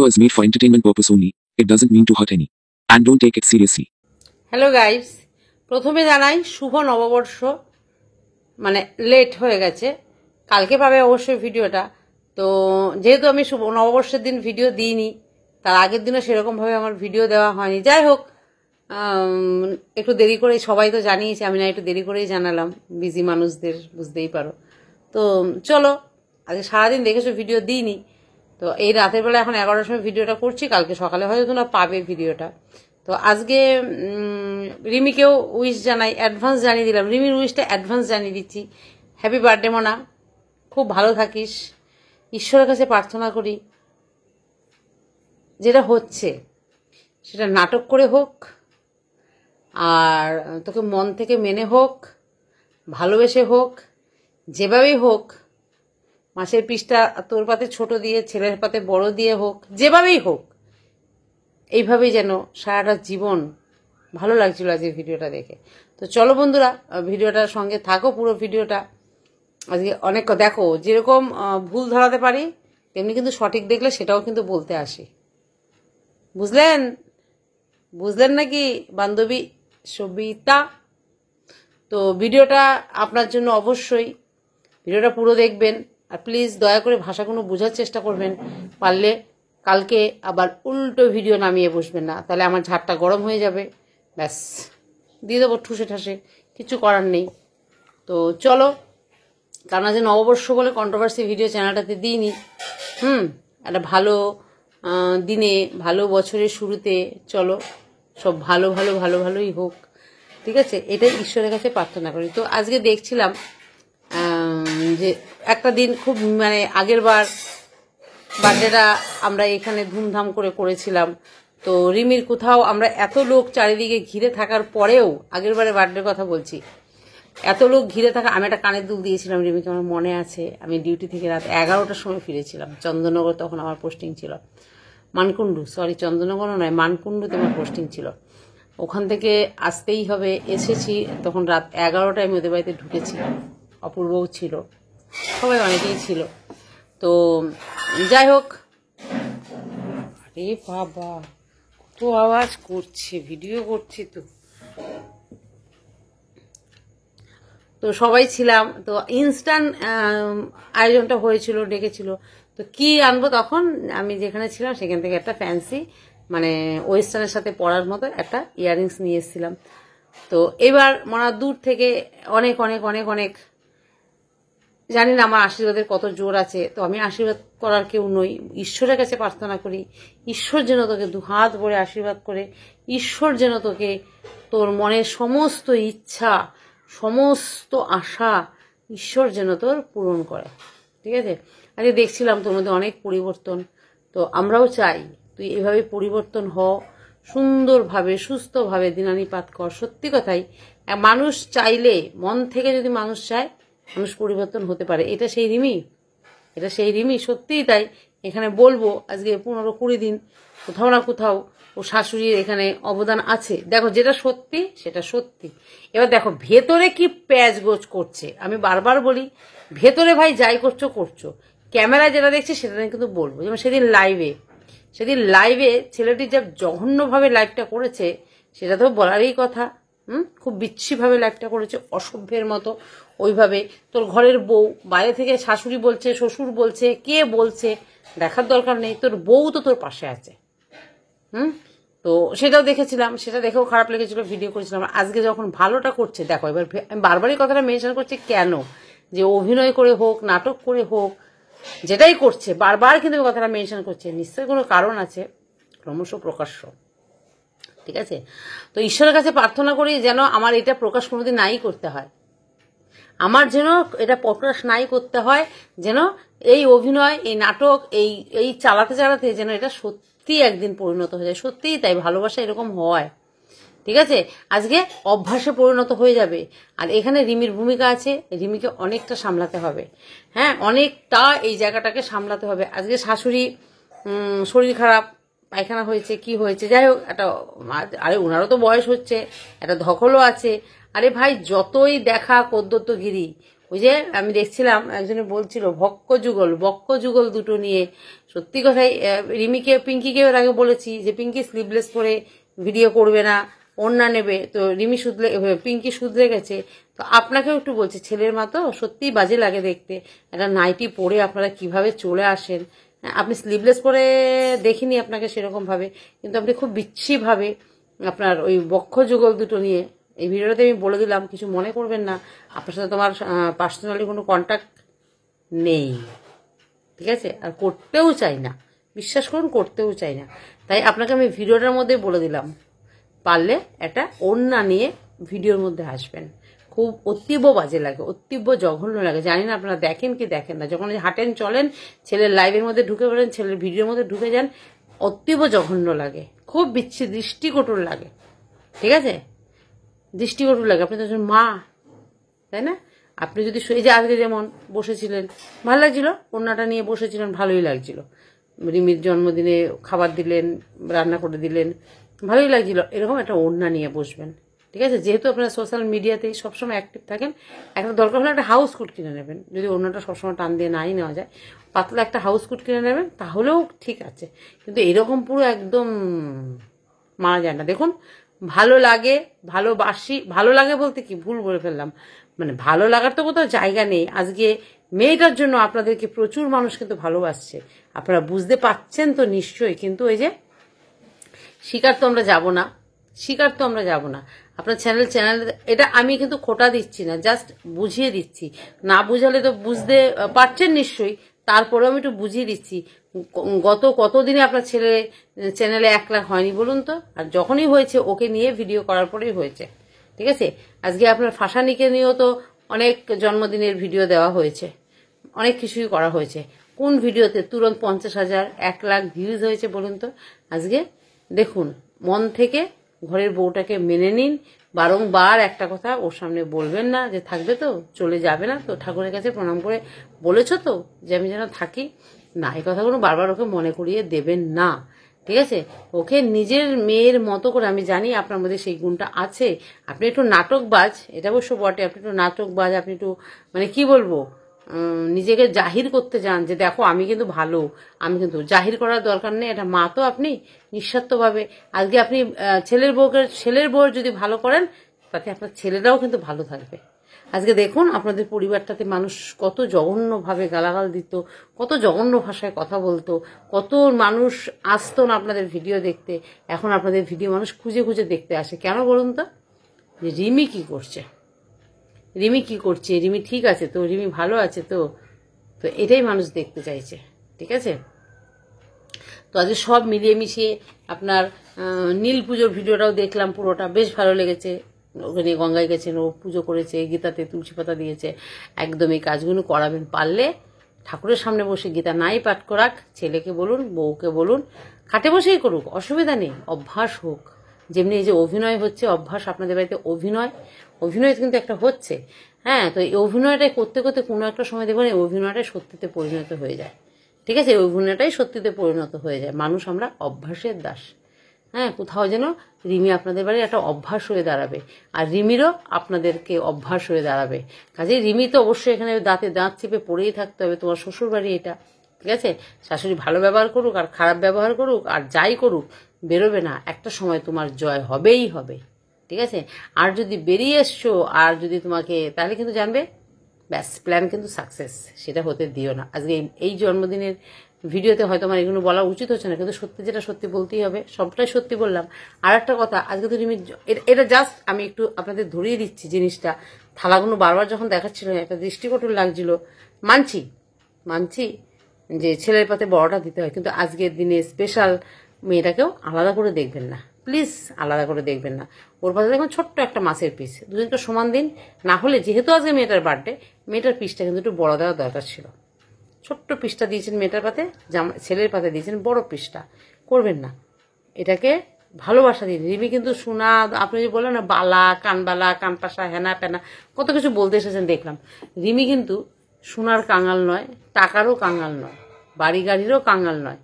Was made for entertainment purpose only. It doesn't mean to hurt any. And don't take it seriously. Hello guys, প্রথমে জানাই শুভ নববর্ষ। মানে late হয়ে গেছে, কালকে পাবে অবশ্যই ভিডিওটা। তো যেহেতু আমি শুভ নববর্ষের দিন ভিডিও দিইনি, তার আগের দিনও সেরকমভাবে আমার ভিডিও দেওয়া হয়নি। যাই হোক, একটু দেরি করে, সবাই তো জানিয়েছে, আমি না একটু দেরি করেই জানালাম, বিজি মানুষদের বুঝতেই পারো। তো চলো, আজকে সারাদিন দেখেছো ভিডিও দিইনি, তো এই রাতের বেলা এখন 11টার সময় ভিডিওটা করছি, কালকে সকালে হয়তো তোমরা পাবে ভিডিওটা। তো আজকে রিমিকেও উইশ জানাই, অ্যাডভান্স জানিয়ে দিলাম, রিমির উইশটা অ্যাডভান্স জানিয়ে দিচ্ছি। হ্যাপি বার্থডে মোনা, খুব ভালো থাকিস, ঈশ্বরের কাছে প্রার্থনা করি যেটা হচ্ছে সেটা নাটক করে হোক, আর তোকে মন থেকে মেনে হোক, ভালোবেসে হোক, যেভাবেই হোক, মাছের পিসটা তোর পাতে ছোট দিয়ে ছেলের পাতে বড় দিয়ে হোক, যেভাবেই হোক, এইভাবেই যেন সারাটা জীবন। ভালো লাগছিল আজকে ভিডিওটা দেখে। তো চলো বন্ধুরা, ভিডিওটার সঙ্গে থাকো পুরো ভিডিওটা। আজকে অনেক দেখো, যেরকম ভুল ধরাতে পারি তেমনি কিন্তু সঠিক দেখলে সেটাও কিন্তু বলতে আসি। বুঝলেন বুঝলেন নাকি বান্ধবী সবিতা? তো ভিডিওটা আপনার জন্য অবশ্যই, ভিডিওটা পুরো দেখবেন, আর প্লিজ দয়া করে ভাষাগুলো বোঝার চেষ্টা করবেন। পারলে কালকে আবার উল্টো ভিডিও নামিয়ে বসবেন না, তাহলে আমার ঝাড়টা গরম হয়ে যাবে, ব্যাস দিয়ে দেবো ঠুসে ঠাসে, কিছু করার নেই। তো চলো, কারণ আজ নববর্ষ বলে কন্ট্রোভার্সি ভিডিও চ্যানেলটাতে দিইনি। একটা ভালো দিনে, ভালো বছরের শুরুতে চলো সব ভালো ভালো ভালো ভালোই হোক, ঠিক আছে? এটাই ঈশ্বরের কাছে প্রার্থনা করি। তো আজকে দেখছিলাম যে একটা দিন খুব, মানে আগের বার বার্থডেটা আমরা এখানে ধুমধাম করে করেছিলাম। তো রিমির কোথাও আমরা এত লোক চারিদিকে ঘিরে থাকার পরেও, আগের বারে বার্থডের কথা বলছি, এত লোক ঘিরে থাকা, আমি একটা কানের দুল দিয়েছিলাম রিমিকে, আমার মনে আছে। আমি ডিউটি থেকে রাত 11টার সময় ফিরেছিলাম, চন্দননগর তখন আমার পোস্টিং ছিল, মানকুণ্ডু, সরি চন্দননগরও নয়, মানকুণ্ডুতে আমার পোস্টিং ছিল। ওখান থেকে আসতেই হবে, এসেছি তখন রাত 11টায় আমি ওদের বাড়িতে ঢুকেছি, অপূর্বও ছিল, সবাই অনেকেই ছিল। তো যাই হোক, আরে বাবা কত আওয়াজ করছে, ভিডিও করছি তো। তো সবাই ছিলাম, তো ইনস্ট্যান্ট আয়োজনটা হয়েছিল, ডেকেছিল। তো কি আনবো, তখন আমি যেখানে ছিলাম সেখান থেকে একটা ফ্যান্সি, মানে ওয়েস্টার্নের সাথে পরার মতো একটা ইয়াররিংস নিয়ে এসেছিলাম। তো এবার মনে দূর থেকে অনেক অনেক অনেক অনেক, জানি না আমার আশীর্বাদের কত জোর আছে, তো আমি আশীর্বাদ করার কেউ নই, ঈশ্বরের কাছে প্রার্থনা করি, ঈশ্বর যেন তোকে দুহাত ভরে আশীর্বাদ করে, ঈশ্বর যেন তোকে তোর মনের সমস্ত ইচ্ছা, সমস্ত আশা ঈশ্বর যেন তোর পূরণ করে, ঠিক আছে? আজকে দেখছিলাম তোর মধ্যে অনেক পরিবর্তন, তো আমরাও চাই তুই এভাবে পরিবর্তন হ, সুন্দরভাবে সুস্থভাবে দিনানিপাত কর। সত্যি কথাই, মানুষ চাইলে, মন থেকে যদি মানুষ চায়, মানুষ পরিবর্তন হতে পারে। এটা সেই রিমি, এটা সেই রিমি, সত্যিই তাই। এখানে বলবো আজকে 15-20 দিন কোথাও না কোথাও ও শাশুড়ির এখানে অবদান আছে। দেখো যেটা সত্যি সেটা সত্যি। এবার দেখো ভেতরে কি প্যাচ গোছ করছে, আমি বারবার বলি, ভেতরে ভাই যাই করছো করছো, ক্যামেরায় যেটা দেখছি সেটা নিয়ে কিন্তু বলবো। যেমন সেদিন লাইভে ছেলেটি যা জঘন্যভাবে লাইভটা করেছে, সেটা তো বলারই কথা। খুব বিচ্ছিভাবে লাইভটা করেছে, অসভ্যের মতো। ওইভাবে তোর ঘরের বউ, বাইরে থেকে শাশুড়ি বলছে, শ্বশুর বলছে, কে বলছে দেখার দরকার নেই, তোর বউ তো তোর পাশে আছে। তো সেটাও দেখেছিলাম, সেটা দেখেও খারাপ লেগেছিল, ভিডিও করেছিলাম। আজকে যখন ভালোটা করছে, দেখো এবার আমি বারবারই কথাটা মেনশন করছি, কেন যে অভিনয় করে হোক, নাটক করে হোক, যেটাই করছে বারবার কিন্তু কথাটা মেনশন করছে, নিশ্চয়ই কোনো কারণ আছে, ক্রমশ প্রকাশ্য, ঠিক আছে? তো ঈশ্বরের কাছে প্রার্থনা করি যেন আমার এটা প্রকাশ কোনোদিন নাই করতে হয়, আমার যেন এটা প্রকাশ নাই করতে হয়, যেন এই অভিনয়, এই নাটক, এই চালাতে চালাতে যেন এটা সত্যি একদিন পরিণত হয়ে যায়। সত্যিই তাই, ভালোবাসা এরকম হয়, ঠিক আছে? আজকে অভ্যাসে পরিণত হয়ে যাবে। আর এখানে রিমির ভূমিকা আছে, রিমিকে অনেকটা সামলাতে হবে, হ্যাঁ অনেকটা এই জায়গাটাকে সামলাতে হবে। আজকে শাশুড়ি শরীর খারাপ, পায়খানা হয়েছে, কি হয়েছে, যাই হোক একটা, আরে ওনারও তো বয়স হচ্ছে, একটা ধকলও আছে। আরে ভাই যতই দেখা কদ্দত্তগিরি, ওই যে আমি দেখছিলাম একজনে বলছিল বক্ষ যুগল দুটো নিয়ে, সত্যি কথাই পিঙ্কিকে এর আগে বলেছি যে পিঙ্কি স্লিভলেস পরে ভিডিও করবে না, ওড়না নেবে, তো পিঙ্কি শুধরে গেছে। তো আপনাকেও একটু বলছে, ছেলের মা তো সত্যিই বাজে লাগে দেখতে, একটা নাইটি পরে আপনারা কিভাবে চলে আসেন। আপনি স্লিভলেস পরে দেখিনি আপনাকে সেরকম ভাবে, কিন্তু আপনি খুব বিচ্ছিভাবে আপনার ওই বক্ষ যুগল দুটো নিয়ে এই ভিডিওটাতে আমি বলে দিলাম, কিছু মনে করবেন না। আপনার সাথে তোমার পার্সোনালি কোনো কন্ট্যাক্ট নেই, ঠিক আছে, আর করতেও চাই না, বিশ্বাস করুন করতেও চাই না। তাই আপনাকে আমি ভিডিওটার মধ্যে বলে দিলাম, পারলে একটা ওড়না নিয়ে ভিডিওর মধ্যে আসবেন। খুব অতীব বাজে লাগে, অতীব জঘন্য লাগে। জানি না আপনারা দেখেন কি দেখেন না, যখন হাঁটেন চলেন, ছেলের লাইভের মধ্যে ঢুকে পড়েন, ছেলের ভিডিওর মধ্যে ঢুকে যান, অতীব জঘন্য লাগে, খুব দৃষ্টিকটুর লাগে, ঠিক আছে, দৃষ্টিকটু লাগে। আপনি তো একজন মা, তাই না? আপনি যদি এই যে আজকে যেমন বসেছিলেন, ভালো লাগছিল, ওড়নাটা নিয়ে বসেছিলেন, ভালোই লাগছিল। রিমির জন্মদিনে খাবার দিলেন, রান্না করে দিলেন, ভালোই লাগছিল। এরকম একটা ওড়না নিয়ে বসবেন, ঠিক আছে? যেহেতু আপনারা সোশ্যাল মিডিয়াতেই সবসময় অ্যাক্টিভ থাকেন, একটা দরকার হলে একটা হাউস কোট কিনে নেবেন। যদি ওড়নাটা সবসময় টান দিয়ে নাই নেওয়া যায়, পাতলা একটা হাউস কোট কিনে নেবেন, তাহলেও ঠিক আছে। কিন্তু এরকম পুরো একদম মারা যায় না। দেখুন, ভালো লাগে, ভালোবাসি, ভালো লাগে বলতে কি ভুল বলে ফেললাম, মানে ভালো লাগার তো কোথাও জায়গা নেই। আজকে মেয়েটার জন্য আপনাদেরকে প্রচুর মানুষ কিন্তু ভালোবাসছে, আপনারা বুঝতে পাচ্ছেন তো নিশ্চয়ই। কিন্তু ওই যে শিকার তো আমরা যাব না, শিকার তো আমরা যাব না। আপনার চ্যানেল এটা আমি কিন্তু খোটা দিচ্ছি না, জাস্ট বুঝিয়ে দিচ্ছি। না বুঝালে তো বুঝতে পারছেন নিশ্চয়ই, তারপরেও আমি একটু বুঝিয়ে দিচ্ছি। গত কতদিনে আপনার চ্যানেলে 1 লাখ হয়নি বলুন তো? আর যখনই হয়েছে ওকে নিয়ে ভিডিও করার পরেই হয়েছে, ঠিক আছে? আজকে আপনার ফাঁসানিকে নিয়েও তো অনেক জন্মদিনের ভিডিও দেওয়া হয়েছে, অনেক কিছুই করা হয়েছে। কোন ভিডিওতে তুরন্ত 50,000 1 লাখ ভিউজ হয়েছে বলুন তো? আজকে দেখুন, মন থেকে ঘরের বউটাকে মেনে নিন। বারংবার একটা কথা ওর সামনে বলবেন না যে থাকবে তো, চলে যাবে না তো, ঠাকুরের কাছে প্রণাম করে বলেছো তো যে আমি যেন থাকি না, এই কথাগুলো বারবার ওকে মনে করিয়ে দেবেন না, ঠিক আছে? ওকে নিজের মেয়ের মতো করে, আমি জানি আপনার মধ্যে সেই গুণটা আছে, আপনি একটু নাটকবাজ, এটা অবশ্য বটে, আপনি একটু নাটকবাজ, আপনি একটু মানে কি বলবো, নিজেকে জাহির করতে চান যে দেখো আমি কিন্তু ভালো, আমি কিন্তু জাহির করার দরকার নেই। এটা মা তো আপনি নিঃস্বার্থভাবে আজকে আপনি ছেলের বউর যদি ভালো করেন, তাতে আপনার ছেলেরাও কিন্তু ভালো থাকবে। আজকে দেখুন আপনাদের পরিবারটাতে মানুষ কত জঘন্যভাবে গালাগাল দিত, কত জঘন্য ভাষায় কথা বলতো, কত মানুষ আসতো না আপনাদের ভিডিও দেখতে। এখন আপনাদের ভিডিও মানুষ খুঁজে খুঁজে দেখতে আসে, কেন বলুন তো? যে রিমি কি করছে, রিমি কি করছে, রিমি ঠিক আছে তো, রিমি ভালো আছে তো, তো এটাই মানুষ দেখতে চাইছে, ঠিক আছে? তো আজকে সব মিলিয়ে মিশিয়ে আপনার নীল পুজোর ভিডিওটাও দেখলাম, পুরোটা বেশ ভালো লেগেছে। ওখানে গঙ্গায় গেছেন, ও পুজো করেছে, গীতাতে তুলসী পাতা দিয়েছে। একদম এই কাজগুলো করাবেন, পারলে ঠাকুরের সামনে বসে গীতা নাই পাঠ করাক, ছেলেকে বলুন, বউকে বলুন, খাটে বসেই করুক, অসুবিধা নেই, অভ্যাস হোক। যেমনি এই যে অভিনয় হচ্ছে, অভ্যাস আপনাদের বাড়িতে অভিনয় কিন্তু একটা হচ্ছে, হ্যাঁ, তো এই অভিনয়টাই করতে করতে কোনো একটা সময় দেখবেন এই অভিনয়টাই সত্যিতে পরিণত হয়ে যায়, ঠিক আছে? ওই অভিনয়টাই সত্যিতে পরিণত হয়ে যায়। মানুষ আমরা অভ্যাসের দাস, হ্যাঁ, কোথাও যেন রিমি আপনাদের বাড়ির একটা অভ্যাস হয়ে দাঁড়াবে, আর রিমিরও আপনাদেরকে অভ্যাস হয়ে দাঁড়াবে। কাজেই রিমি তো অবশ্যই এখানে দাঁতে দাঁত চেপে পড়েই থাকতে হবে, তোমার শ্বশুর বাড়ি এটা, ঠিক আছে? শাশুড়ি ভালো ব্যবহার করুক আর খারাপ ব্যবহার করুক আর যাই করুক, বেরোবে না, একটা সময় তোমার জয় হবেই হবে, ঠিক আছে? আর যদি বেরিয়ে এসছো, আর যদি তোমাকে, তাহলে কিন্তু জানবে ব্যাস, প্ল্যান কিন্তু সাকসেস, সেটা হতে দিও না। আজকে এই জন্মদিনের ভিডিওতে হয়তো আমার এগুলো বলা উচিত হচ্ছে না, কিন্তু সত্যি যেটা সত্যি বলতেই হবে, সবটাই সত্যি বললাম। আর একটা কথা, আজকে তো রিমি, এটা জাস্ট আমি একটু আপনাদের ধরিয়ে দিচ্ছি জিনিসটা, থালাগুলো বারবার যখন দেখাচ্ছিল একটা দৃষ্টিকটু লাগছিল, মানছি যে ছেলের পাতে বড়টা দিতে হয়, কিন্তু আজকের দিনে স্পেশাল মেয়েটাকেও আলাদা করে দেখবেন না, প্লিজ আলাদা করে দেখবেন না। ওর পাশে দেখুন ছোট্ট একটা মাছের পিস, দুজনকে সমান দিন। না হলে যেহেতু আজকে মেয়েটার বার্থডে, মেয়েটার পিসটা কিন্তু একটু বড় দেওয়ার দরকার ছিল। ছোট্ট পিসটা দিয়েছেন মেয়েটার পাতে, ছেলের পাতে দিয়েছেন বড় পিসটা, করবেন না। এটাকে ভালোবাসা দিন। রিমি কিন্তু সোনা, আপনি যে বললেন না বালা, কান পাশা, হেনা প্যানা, কত কিছু বলতে এসেছেন দেখলাম। রিমি কিন্তু সোনার কাঙাল নয়, টাকারও কাঙাল নয়, বাড়ি গাড়িরও কাঙাল নয়।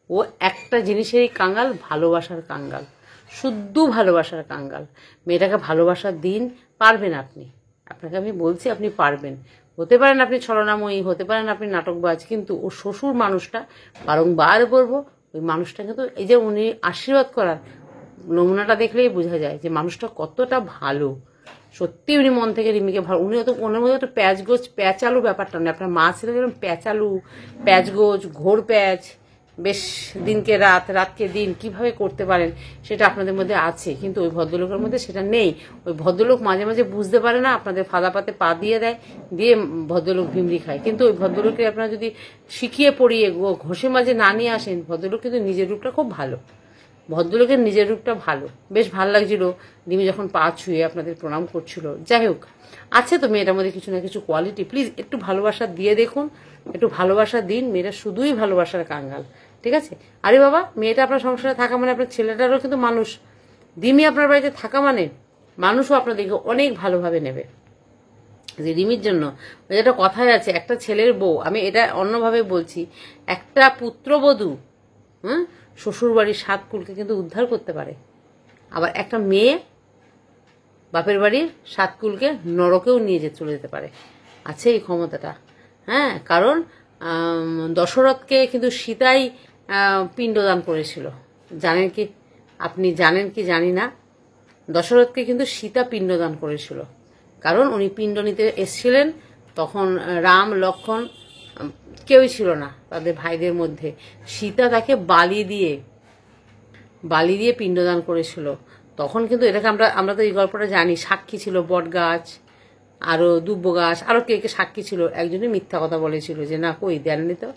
ও একটা জিনিসেরই কাঙ্গাল, ভালোবাসার কাঙ্গাল, শুদ্ধ ভালোবাসার কাঙ্গাল। মেয়েটাকে ভালোবাসার দিন, পারবেন আপনি, আপনাকে আমি বলছি আপনি পারবেন। হতে পারেন আপনি ছলনাময়ী, হতে পারেন আপনি নাটকবাজ, কিন্তু ও শ্বশুর মানুষটা বারংবার বলবো, ওই মানুষটা কিন্তু এই যে উনি আশীর্বাদ করার নমুনাটা দেখলেই বোঝা যায় যে মানুষটা কতটা ভালো। সত্যি উনি মন থেকে রিমিকে ভালো, উনি হয়তো ওনার মধ্যে একটা প্যাচগোজ প্যাচালু ব্যাপারটা নেই। আপনার মা ছিল যেরকম প্যাচালু, প্যাচগোজ, ঘোর প্যাচ, বেশ দিনকে রাত, রাতকে দিন কিভাবে করতে পারেন সেটা আপনাদের মধ্যে আছে, কিন্তু ওই ভদ্রলোকের মধ্যে সেটা নেই। ওই ভদ্রলোক মাঝে মাঝে বুঝতে পারে না, আপনাদের ফাঁদা পাতে পা দিয়ে দেয়, দিয়ে ভদ্রলোক ভিমরি খায়। কিন্তু ওই ভদ্রলোককে আপনারা যদি শিখিয়ে পড়িয়ে ঘষে মাঝে না নিয়ে আসেন, ভদ্রলোক কিন্তু নিজের রূপটা খুব ভালো, ভদ্রলোকের নিজের রূপটা ভালো। বেশ ভালো লাগছিল রিমি যখন পা ছুঁয়ে আপনাদের প্রণাম করছিল। যাই হোক, আছে তো মেয়েটার মধ্যে কিছু না কিছু কোয়ালিটি, প্লিজ একটু ভালোবাসা দিয়ে দেখুন, একটু ভালোবাসা দিন। মেয়েটা শুধুই ভালোবাসার কাঙ্গাল, ঠিক আছে? আরে বাবা, মেয়েটা আপনার সংসারে থাকা মানে আপনার ছেলেটারও কিন্তু মানুষ। রিমি আপনার বাড়িতে থাকা মানে মানুষও আপনাদেরকে অনেক ভালোভাবে নেবে। যে রিমির জন্য ওই একটা কথাই আছে, একটা ছেলের বউ, আমি এটা অন্যভাবে বলছি, একটা পুত্রবধূ শ্বশুর বাড়ির 7 কুলকে কিন্তু উদ্ধার করতে পারে। আবার একটা মেয়ে বাপের বাড়ির 7 কুলকে নরকেও নিয়ে চলে যেতে পারে, আছে এই ক্ষমতাটা। হ্যাঁ, কারণ দশরথকে কিন্তু সীতাই পিণ্ডদান করেছিল, জানেন কি? আপনি জানেন কি জানি না, দশরথকে কিন্তু সীতা পিণ্ডদান করেছিল, কারণ উনি পিণ্ড নিতে এসেছিলেন। তখন রাম লক্ষ্মণ কেউই ছিল না তাদের ভাইদের মধ্যে। সীতা তাকে বালি দিয়ে পিণ্ডদান করেছিল। তখন কিন্তু এটাকে আমরা তো এই গল্পটা জানি, সাক্ষী ছিল বট গাছ, আরও দুব্ব গাছ, আরও কে কে সাক্ষী ছিল। একজনই মিথ্যা কথা বলেছিল যে না কই দেননি তো,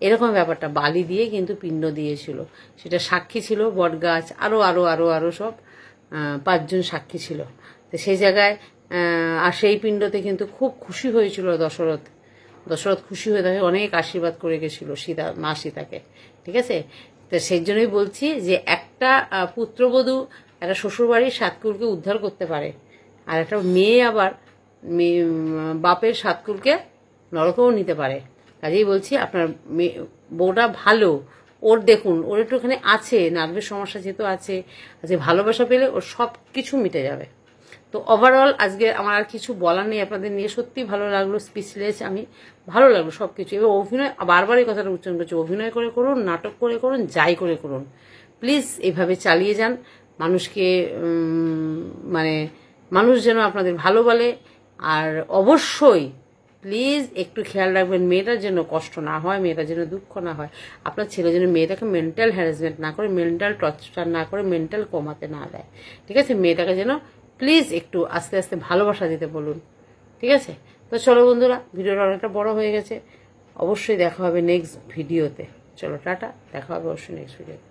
এরকম ব্যাপারটা। বালি দিয়ে কিন্তু পিণ্ড দিয়েছিল, সেটা সাক্ষী ছিল বট গাছ, আরও আরও আরও আরও সব 5 জন সাক্ষী ছিল। তো সেই জায়গায় আর সেই পিণ্ডতে কিন্তু খুব খুশি হয়েছিল দশরথ খুশি হয়ে তাকে অনেক আশীর্বাদ করে গেছিল মা সীতাকে, ঠিক আছে? তো সেই জন্যই বলছি যে একটা পুত্রবধূ একটা শ্বশুরবাড়ির 7 কুলকে উদ্ধার করতে পারে, আর একটা মেয়ে আবার বাপের 7 কুলকে নরকেও নিতে পারে। কাজেই বলছি আপনার বউটা ভালো, ওর দেখুন ওর একটুখানি আছে নার্ভের সমস্যা, যেহেতু আছে, ভালোবাসা পেলে ওর সব কিছু মিটে যাবে। তো ওভারঅল আজকে আমার আর কিছু বলার নেই আপনাদের নিয়ে, সত্যি ভালো লাগলো, স্পিচলেস আমি, ভালো লাগলো সব কিছু। এবার অভিনয়, বারবার এই কথাটা উচ্চারণ করছি, অভিনয় করে করুন, নাটক করে করুন, যাই করে করুন, প্লিজ এভাবে চালিয়ে যান। মানুষকে মানে মানুষ যেন আপনাদের ভালো বলে। আর অবশ্যই প্লিজ একটু খেয়াল রাখবেন মেয়েটার যেন কষ্ট না হয়, মেয়েটার যেন দুঃখ না হয়, আপনার ছেলে যেন মেয়েটাকে মেন্টাল হ্যারাসমেন্ট না করে, মেন্টাল টর্চার না করে, মেন্টাল কমাতে না দেয়, ঠিক আছে? মেয়েটাকে যেন প্লিজ একটু আস্তে আস্তে ভালোবাসা দিতে বলুন, ঠিক আছে? তো চলো বন্ধুরা, ভিডিওটা অনেকটা বড় হয়ে গেছে, অবশ্যই দেখা হবে নেক্সট ভিডিওতে। চলো টাটা, দেখা হবে অবশ্যই নেক্সট ভিডিওতে।